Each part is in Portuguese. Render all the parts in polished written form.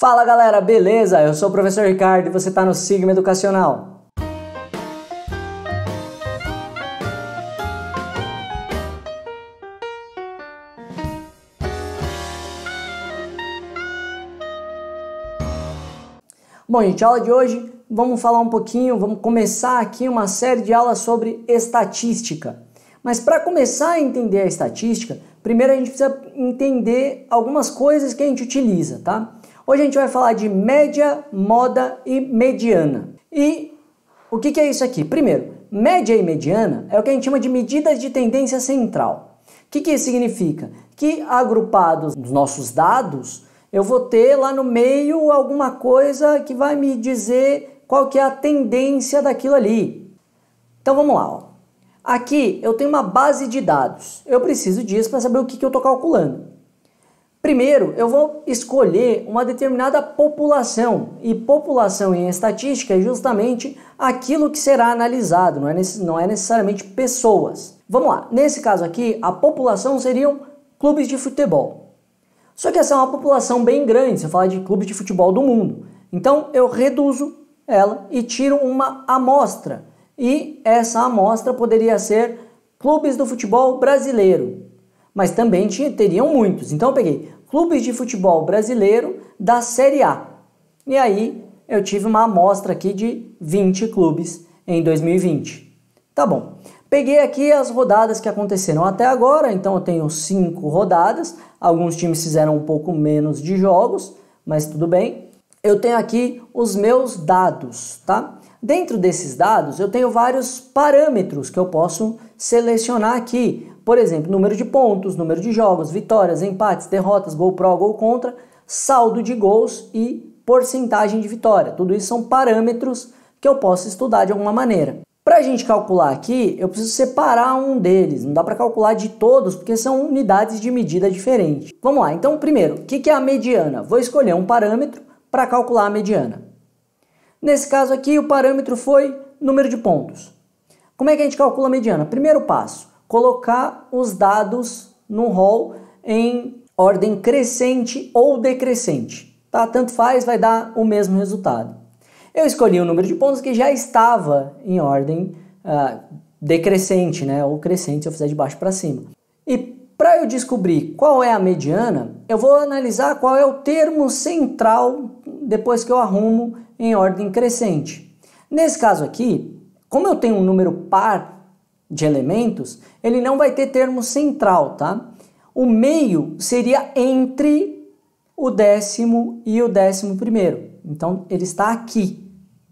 Fala galera, beleza? Eu sou o professor Ricardo e você está no Sigma Educacional. Bom, gente, a aula de hoje vamos falar um pouquinho, vamos começar aqui uma série de aulas sobre estatística. Mas para começar a entender a estatística, primeiro a gente precisa entender algumas coisas que a gente utiliza, tá? Hoje a gente vai falar de média, moda e mediana. E o que é isso aqui? Primeiro, média e mediana é o que a gente chama de medidas de tendência central. O que isso significa? Que agrupados nos nossos dados, eu vou ter lá no meio alguma coisa que vai me dizer qual que é a tendência daquilo ali. Então vamos lá, ó. Aqui eu tenho uma base de dados. Eu preciso disso para saber o que eu estou calculando. Primeiro, eu vou escolher uma determinada população. E população em estatística é justamente aquilo que será analisado, não é necessariamente pessoas. Vamos lá, nesse caso aqui, a população seriam clubes de futebol. Só que essa é uma população bem grande, se eu falar de clubes de futebol do mundo. Então eu reduzo ela e tiro uma amostra. E essa amostra poderia ser clubes do futebol brasileiro. Mas também teriam muitos. Então eu peguei clubes de futebol brasileiro da Série A. E aí eu tive uma amostra aqui de 20 clubes em 2020. Tá bom. Peguei aqui as rodadas que aconteceram até agora. Então eu tenho 5 rodadas. Alguns times fizeram um pouco menos de jogos, mas tudo bem. Eu tenho aqui os meus dados, tá? Dentro desses dados eu tenho vários parâmetros que eu posso selecionar aqui. Por exemplo, número de pontos, número de jogos, vitórias, empates, derrotas, gol pró, gol contra, saldo de gols e porcentagem de vitória. Tudo isso são parâmetros que eu posso estudar de alguma maneira. Para a gente calcular aqui, eu preciso separar um deles. Não dá para calcular de todos, porque são unidades de medida diferentes. Vamos lá, então primeiro, o que é a mediana? Vou escolher um parâmetro para calcular a mediana. Nesse caso aqui, o parâmetro foi número de pontos. Como é que a gente calcula a mediana? Primeiro passo, colocar os dados no rol em ordem crescente ou decrescente. Tá? Tanto faz, vai dar o mesmo resultado. Eu escolhi o número de pontos que já estava em ordem decrescente, né? Ou crescente se eu fizer de baixo para cima. E para eu descobrir qual é a mediana, eu vou analisar qual é o termo central depois que eu arrumo em ordem crescente. Nesse caso aqui, como eu tenho um número par de elementos, ele não vai ter termo central, tá? O meio seria entre o 10º e o 11º. Então, ele está aqui,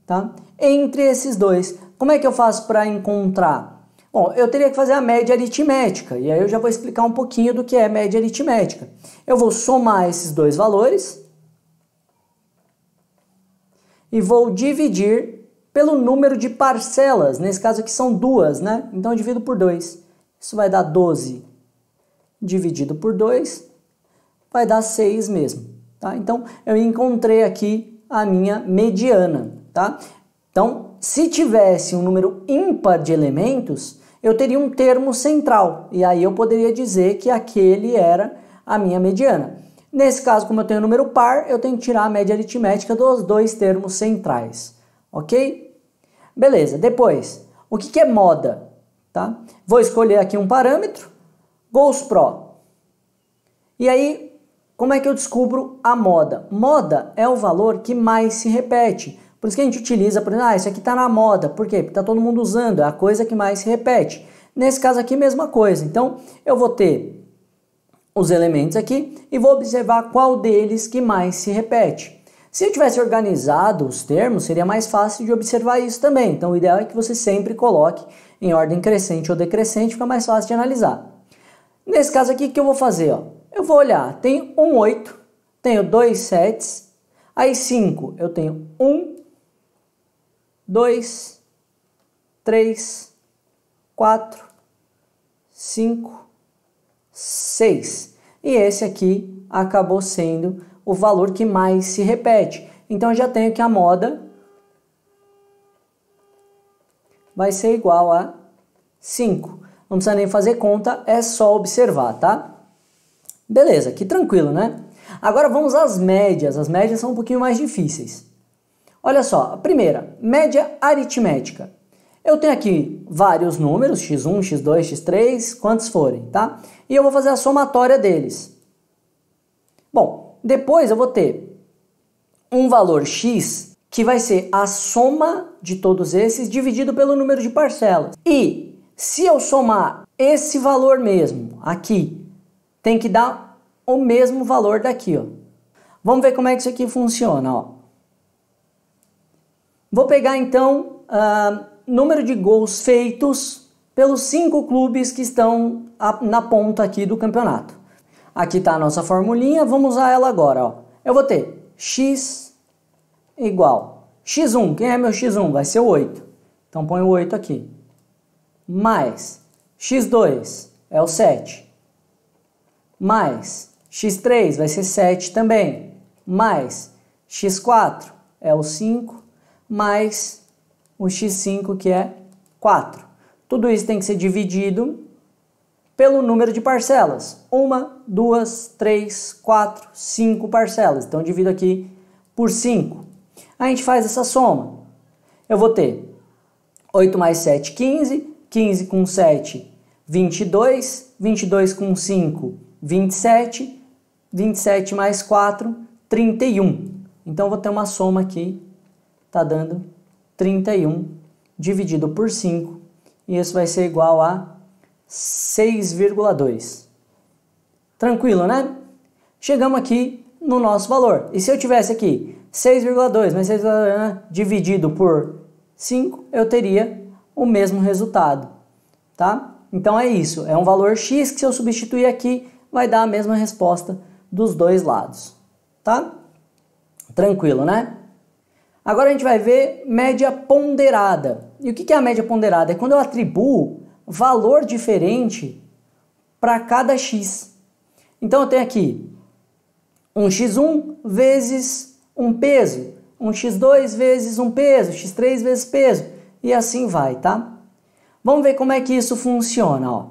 tá? Entre esses dois. Como é que eu faço para encontrar? Bom, eu teria que fazer a média aritmética, e aí eu já vou explicar um pouquinho do que é média aritmética. Eu vou somar esses dois valores e vou dividir pelo número de parcelas. Nesse caso aqui são 2, né? Então eu divido por 2. Isso vai dar 12 dividido por 2, vai dar 6 mesmo, tá? Então eu encontrei aqui a minha mediana, tá? Então, se tivesse um número ímpar de elementos, eu teria um termo central, e aí eu poderia dizer que aquele era a minha mediana. Nesse caso, como eu tenho um número par, eu tenho que tirar a média aritmética dos dois termos centrais, ok? Beleza, depois, o que é moda? Tá? Vou escolher aqui um parâmetro, gols pró. E aí, como é que eu descubro a moda? Moda é o valor que mais se repete. Por isso que a gente utiliza, por exemplo, isso aqui está na moda. Por quê? Porque está todo mundo usando, é a coisa que mais se repete. Nesse caso aqui, mesma coisa. Então, eu vou ter os elementos aqui e vou observar qual deles que mais se repete. Se eu tivesse organizado os termos, seria mais fácil de observar isso também. Então, o ideal é que você sempre coloque em ordem crescente ou decrescente, fica mais fácil de analisar. Nesse caso aqui, o que eu vou fazer? Ó? Eu vou olhar, tenho um 8, tenho 2 7, aí 5, eu tenho 1, 2, 3, 4, 5, 6. E esse aqui acabou sendo o valor que mais se repete. Então eu já tenho que a moda vai ser igual a 5. Não precisa nem fazer conta, é só observar, tá? Beleza, que tranquilo, né? Agora vamos às médias. As médias são um pouquinho mais difíceis. Olha só, a primeira, média aritmética. Eu tenho aqui vários números, x1, x2, x3, quantos forem, tá? E eu vou fazer a somatória deles. Bom, depois eu vou ter um valor x, que vai ser a soma de todos esses dividido pelo número de parcelas. E se eu somar esse valor mesmo aqui, tem que dar o mesmo valor daqui, ó. Vamos ver como é que isso aqui funciona, ó. Vou pegar então número de gols feitos pelos 5 clubes que estão na ponta aqui do campeonato. Aqui está a nossa formulinha, vamos usar ela agora, ó. Eu vou ter x igual x1, quem é meu x1? Vai ser o 8. Então põe o 8 aqui. Mais x2 é o 7. Mais x3 vai ser 7 também. Mais x4 é o 5. Mais o x5 que é 4. Tudo isso tem que ser dividido pelo número de parcelas. 1, 2, 3, 4, 5 parcelas. Então divido aqui por 5. A gente faz essa soma. Eu vou ter 8 mais 7, 15. 15 com 7, 22. 22 com 5, 27. 27 mais 4, 31. Então eu vou ter uma soma aqui. Está dando 31 dividido por 5. E isso vai ser igual a 6,2. Tranquilo, né? Chegamos aqui no nosso valor. E se eu tivesse aqui 6,2 mais 6,2 dividido por 5, eu teria o mesmo resultado, tá? Então é isso. É um valor x que se eu substituir aqui, vai dar a mesma resposta dos dois lados, tá? Tranquilo, né? Agora a gente vai ver média ponderada. E o que é a média ponderada? É quando eu atribuo valor diferente para cada x. Então eu tenho aqui um x1 vezes um peso, um x2 vezes um peso, x3 vezes peso, e assim vai, tá? Vamos ver como é que isso funciona, ó.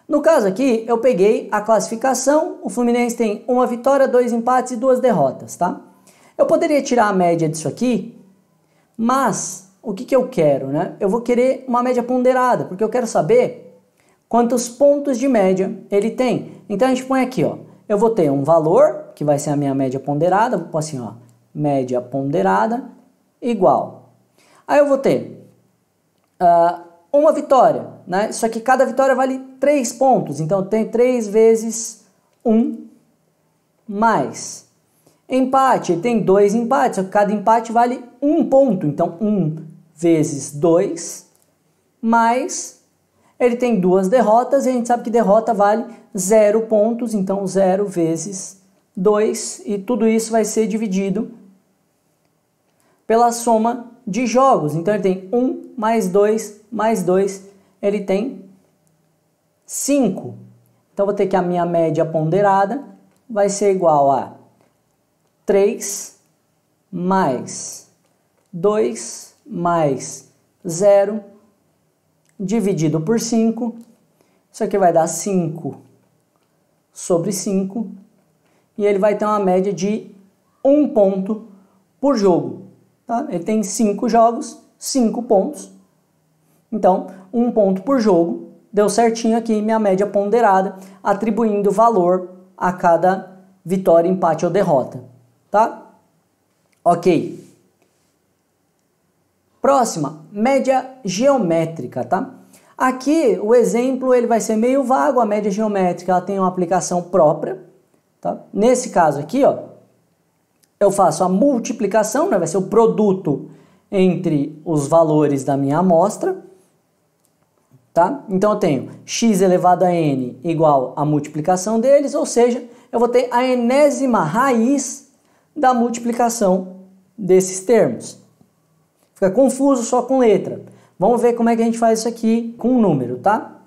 No caso aqui, eu peguei a classificação, o Fluminense tem 1 vitória, 2 empates e 2 derrotas, tá? Eu poderia tirar a média disso aqui, mas o que eu quero, né? Eu vou querer uma média ponderada, porque eu quero saber quantos pontos de média ele tem. Então a gente põe aqui, ó. Eu vou ter um valor, que vai ser a minha média ponderada, vou pôr assim, ó, média ponderada igual. Aí eu vou ter uma vitória, né? Só que cada vitória vale 3 pontos, então eu tenho 3 vezes 1 mais empate, ele tem 2 empates, só que cada empate vale 1 ponto, então 1 vezes 2 mais ele tem 2 derrotas e a gente sabe que derrota vale 0 pontos, então 0 vezes 2 e tudo isso vai ser dividido pela soma de jogos. Então ele tem 1 mais 2 mais 2, ele tem 5. Então vou ter que a minha média ponderada vai ser igual a 3 mais 2 mais 0 dividido por 5. Isso aqui vai dar 5 sobre 5. E ele vai ter uma média de 1 ponto por jogo. Tá? Ele tem 5 jogos, 5 pontos. Então, 1 ponto por jogo. Deu certinho aqui minha média ponderada, atribuindo valor a cada vitória, empate ou derrota. Tá? Ok. Próxima, média geométrica, tá? Aqui o exemplo ele vai ser meio vago, a média geométrica ela tem uma aplicação própria, tá? Nesse caso aqui, ó, eu faço a multiplicação, né? Vai ser o produto entre os valores da minha amostra, tá? Então eu tenho x elevado a n igual a multiplicação deles, ou seja, eu vou ter a enésima raiz da multiplicação desses termos. Fica confuso só com letra. Vamos ver como é que a gente faz isso aqui com um número, tá?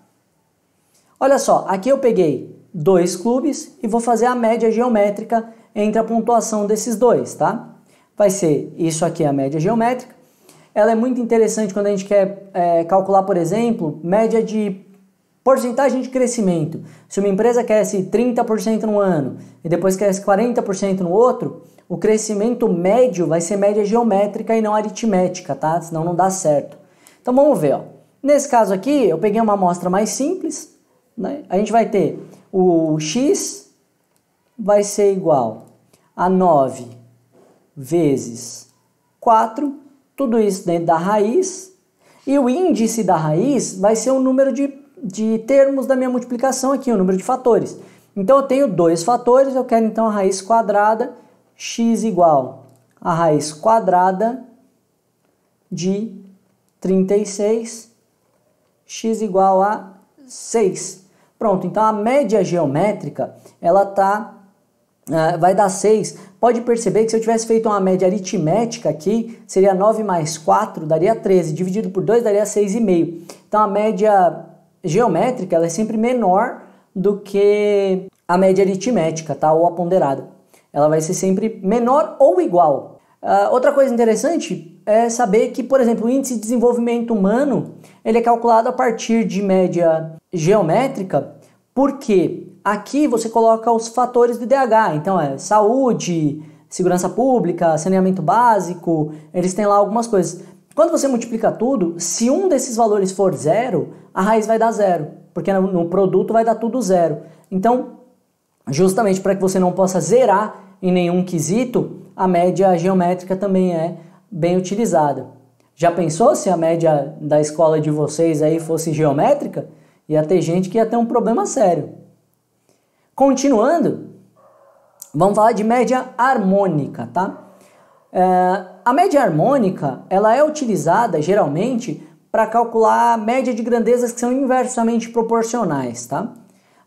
Olha só, aqui eu peguei 2 clubes e vou fazer a média geométrica entre a pontuação desses dois, tá? Vai ser isso aqui a média geométrica. Ela é muito interessante quando a gente quer calcular, por exemplo, média de Porcentagem de crescimento. Se uma empresa cresce 30% no ano e depois cresce 40% no outro, o crescimento médio vai ser média geométrica e não aritmética, tá? Senão não dá certo. Então vamos ver, ó. Nesse caso aqui, eu peguei uma amostra mais simples, né? A gente vai ter o x vai ser igual a 9 vezes 4, tudo isso dentro da raiz, e o índice da raiz vai ser o número de termos da minha multiplicação aqui, o número de fatores. Então eu tenho 2 fatores, eu quero então a raiz quadrada, x igual a raiz quadrada de 36, x igual a 6. Pronto, então a média geométrica, ela vai dar 6. Pode perceber que se eu tivesse feito uma média aritmética aqui, seria 9 mais 4, daria 13. Dividido por 2, daria 6,5. Então a média geométrica, ela é sempre menor do que a média aritmética, tá? Ou a ponderada. Ela vai ser sempre menor ou igual. Outra coisa interessante é saber que, por exemplo, o índice de desenvolvimento humano, ele é calculado a partir de média geométrica, porque aqui você coloca os fatores do IDH, então é saúde, segurança pública, saneamento básico, eles têm lá algumas coisas. Quando você multiplica tudo, se um desses valores for 0, a raiz vai dar 0, porque no produto vai dar tudo 0. Então, justamente para que você não possa zerar em nenhum quesito, a média geométrica também é bem utilizada. Já pensou se a média da escola de vocês aí fosse geométrica? Ia ter gente que ia ter um problema sério. Continuando, vamos falar de média harmônica, tá? A média harmônica, ela é utilizada geralmente para calcular a média de grandezas que são inversamente proporcionais, tá?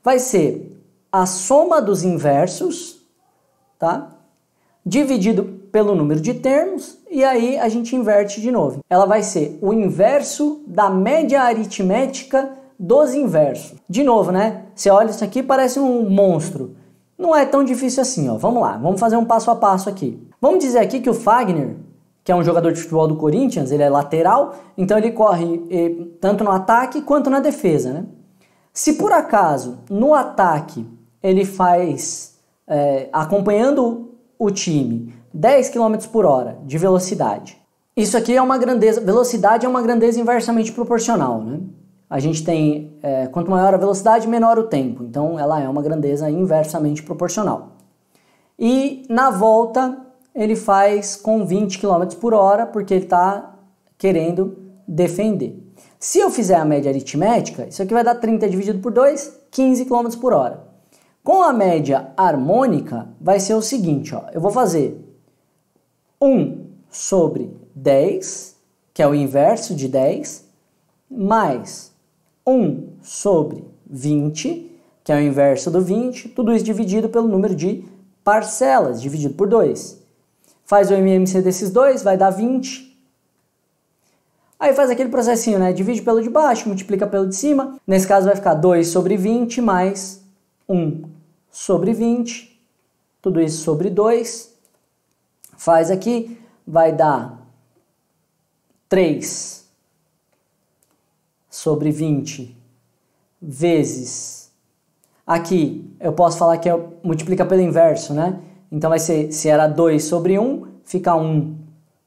Vai ser a soma dos inversos, tá? Dividido pelo número de termos, e aí a gente inverte de novo. Ela vai ser o inverso da média aritmética dos inversos. De novo, né? Você olha isso aqui, parece um monstro. Não é tão difícil assim, ó. Vamos lá, vamos fazer um passo a passo aqui. Vamos dizer aqui que o Fagner, que é um jogador de futebol do Corinthians, ele é lateral, então ele corre tanto no ataque quanto na defesa, né? Se por acaso, no ataque, ele faz, acompanhando o time, 10 km por hora de velocidade. Isso aqui é uma grandeza, velocidade é uma grandeza inversamente proporcional, né? A gente tem, quanto maior a velocidade, menor o tempo. Então, ela é uma grandeza inversamente proporcional. E na volta, ele faz com 20 km por hora, porque ele está querendo defender. Se eu fizer a média aritmética, isso aqui vai dar 30 dividido por 2, 15 km por hora. Com a média harmônica, vai ser o seguinte, ó, eu vou fazer 1 sobre 10, que é o inverso de 10, mais 1 sobre 20, que é o inverso do 20, tudo isso dividido pelo número de parcelas, dividido por 2. Faz o MMC desses dois, vai dar 20. Aí faz aquele processinho, né? Divide pelo de baixo, multiplica pelo de cima. Nesse caso vai ficar 2 sobre 20 mais 1 sobre 20. Tudo isso sobre 2. Faz aqui, vai dar 3 sobre 20 vezes, aqui eu posso falar que multiplica pelo inverso, né? Então vai ser, se era 2 sobre 1, fica 1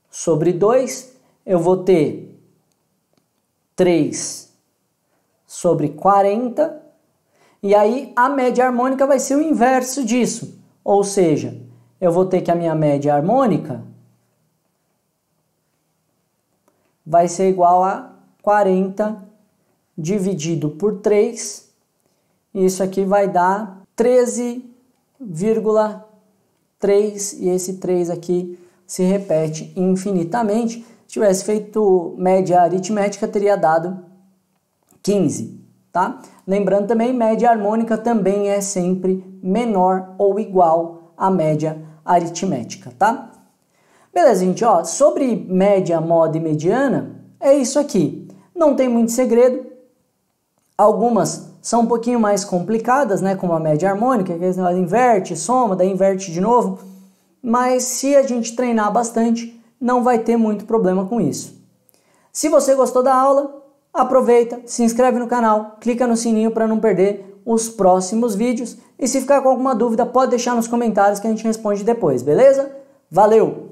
sobre 2, eu vou ter 3 sobre 40, e aí a média harmônica vai ser o inverso disso, ou seja, eu vou ter que a minha média harmônica vai ser igual a 40 dividido por 3, isso aqui vai dar 13,3, e esse 3 aqui se repete infinitamente. Se tivesse feito média aritmética, teria dado 15, tá? Lembrando também, média harmônica também é sempre menor ou igual à média aritmética, tá? Beleza, gente, ó, sobre média, moda e mediana, é isso aqui. Não tem muito segredo. Algumas são um pouquinho mais complicadas, né, como a média harmônica, que ela inverte, soma, daí inverte de novo, mas se a gente treinar bastante, não vai ter muito problema com isso. Se você gostou da aula, aproveita, se inscreve no canal, clica no sininho para não perder os próximos vídeos e se ficar com alguma dúvida pode deixar nos comentários que a gente responde depois, beleza? Valeu!